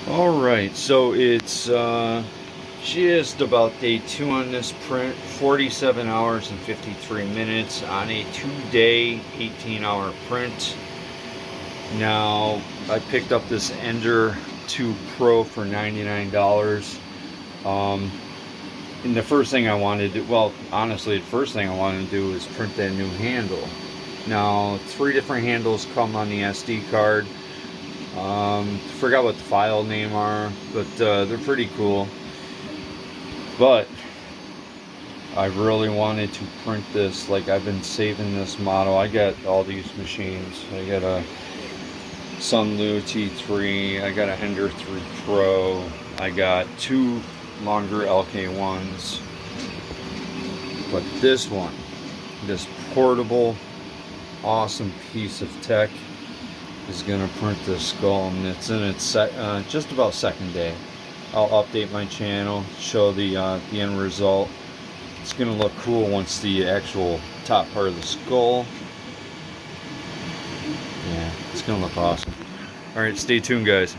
Alright, so it's just about day 2 on this print. 47 hours and 53 minutes on a 2-day, 18-hour print. Now, I picked up this Ender 2 Pro for $99. Um, and the first thing I wanted to do, well, honestly, the first thing I wanted to do is print that new handle. Now, 3 different handles come on the SD card. Forgot what the file name are, but they're pretty cool. But I really wanted to print this. Like, I've been saving this model. I got all these machines. I got a Sunlu T3. I got a Ender 3 Pro. I got 2 longer LK1s. But this one, this portable, awesome piece of tech, is gonna print this skull, and it's in its just about second day. I'll update my channel, show the end result. It's gonna look cool once the actual top part of the skull. Yeah, it's gonna look awesome. All right, stay tuned, guys.